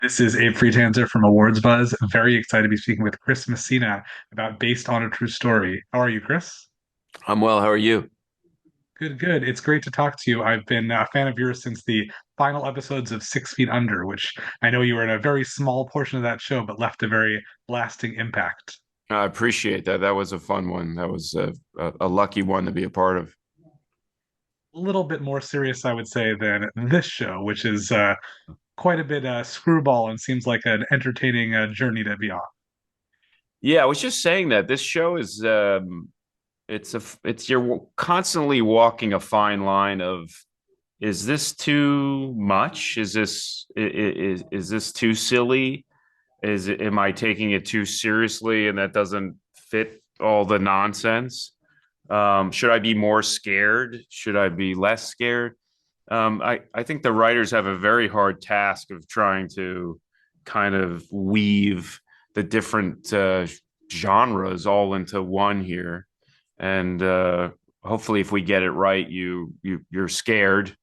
This is Abe Friedtanzer from Awards Buzz. Very excited to be speaking with Chris Messina about Based on a True Story. How are you, Chris? I'm well. How are you? Good, good. It's great to talk to you. I've been a fan of yours since the final episodes of 6 Feet Under, which I know you were in a very small portion of that show, but left a very lasting impact. I appreciate that. That was a fun one. That was a lucky one to be a part of. A little bit more serious, I would say, than this show, which is quite a bit screwball and seems like an entertaining journey to be on. Yeah, I was just saying that this show is it's you're constantly walking a fine line of is this too much? Is this too silly? Am I taking it too seriously and that doesn't fit all the nonsense? Should I be more scared? Should I be less scared? I think the writers have a very hard task of trying to kind of weave the different genres all into one here, and hopefully, if we get it right, you're scared,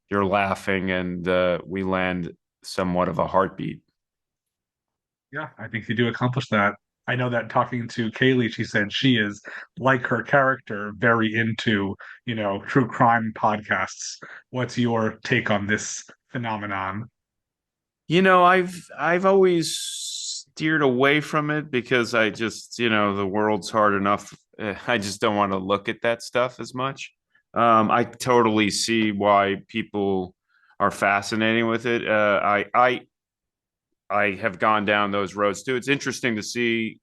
you're laughing, and we land somewhat of a heartbeat. Yeah, I think you do accomplish that. I know that talking to Kaylee, she said she is, like her character, very into, true crime podcasts. What's your take on this phenomenon? I've always steered away from it because I just, the world's hard enough. I just don't want to look at that stuff as much. I totally see why people are fascinating with it. I have gone down those roads too. It's interesting to see,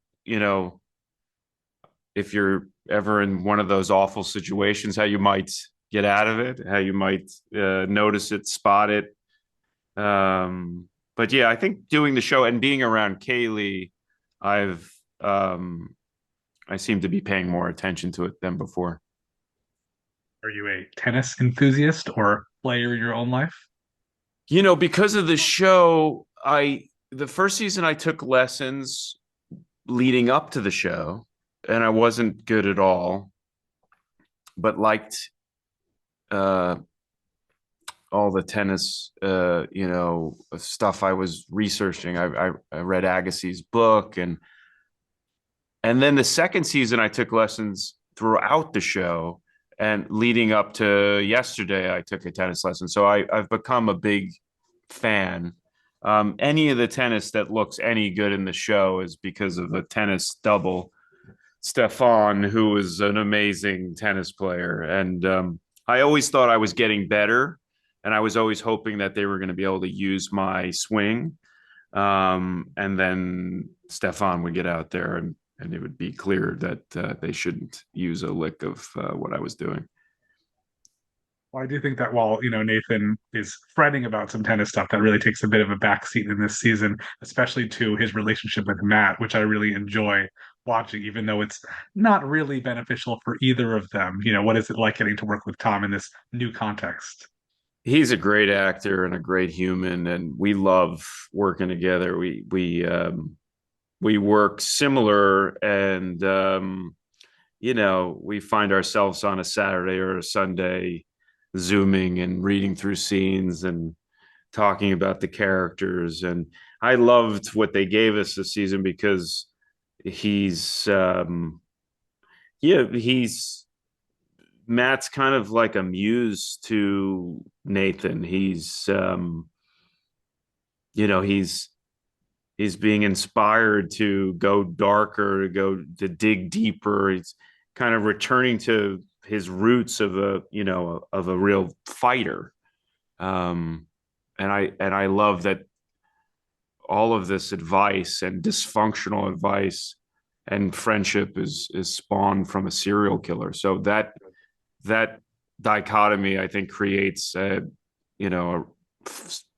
if you're ever in one of those awful situations, how you might get out of it, how you might notice it, spot it. But yeah, I think doing the show and being around Kaylee, I've I seem to be paying more attention to it than before. Are you a tennis enthusiast or player in your own life? Because of the show, I the first season I took lessons leading up to the show, and I wasn't good at all, but liked uh all the tennis stuff I was researching. I read Agassi's book, and then the second season I took lessons throughout the show, and leading up to yesterday I took a tennis lesson. So I've become a big fan. Any of the tennis that looks any good in the show is because of the tennis double, Stefan, who is an amazing tennis player. And I always thought I was getting better, and I was always hoping that they were going to be able to use my swing. And then Stefan would get out there, and it would be clear that they shouldn't use a lick of what I was doing. Well, I do think that while, Nathan is fretting about some tennis stuff, that really takes a bit of a backseat in this season, especially to his relationship with Matt, which I really enjoy watching, even though it's not really beneficial for either of them. What is it like getting to work with Tom in this new context? He's a great actor and a great human, and we love working together. We work similar, and we find ourselves on a Saturday or a Sunday zooming and reading through scenes and talking about the characters. And I loved what they gave us this season because he's he's Matt's kind of like a muse to Nathan. He's being inspired to go darker, to dig deeper. He's kind of returning to his roots of a real fighter. Um, and I love that all of this advice and dysfunctional advice and friendship is spawned from a serial killer. So that dichotomy, I think, creates you know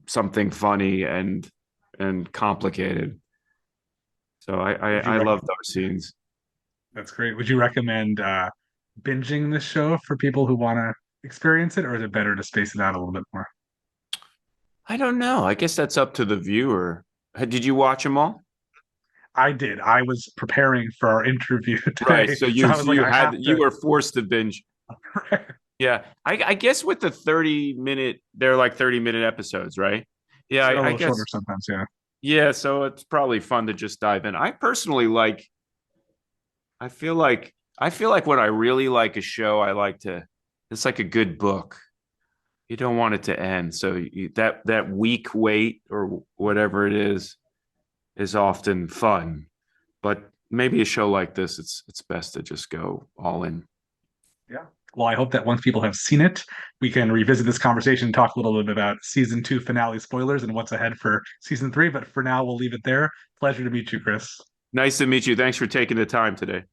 something funny and complicated. So Would you I rec love those scenes. That's great. Would you recommend binging this show for people who want to experience it, or is it better to space it out a little bit more? I don't know. I guess that's up to the viewer. Did you watch them all? I did. I was preparing for our interview Right. today, So so you I was like, you I have had you to. were forced to binge. Yeah. I guess with the 30-minute, they're like 30-minute episodes, right? Yeah, They're a I little shorter guess sometimes, yeah. Yeah, so it's probably fun to just dive in. I personally like I feel like when I really like a show, I like to it's like a good book. You don't want it to end. So that week wait or whatever it is often fun. But maybe a show like this, it's best to just go all in. Yeah. Well, I hope that once people have seen it, we can revisit this conversation and talk a little bit about season two finale spoilers and what's ahead for season three. But for now, we'll leave it there. Pleasure to meet you, Chris. Nice to meet you. Thanks for taking the time today.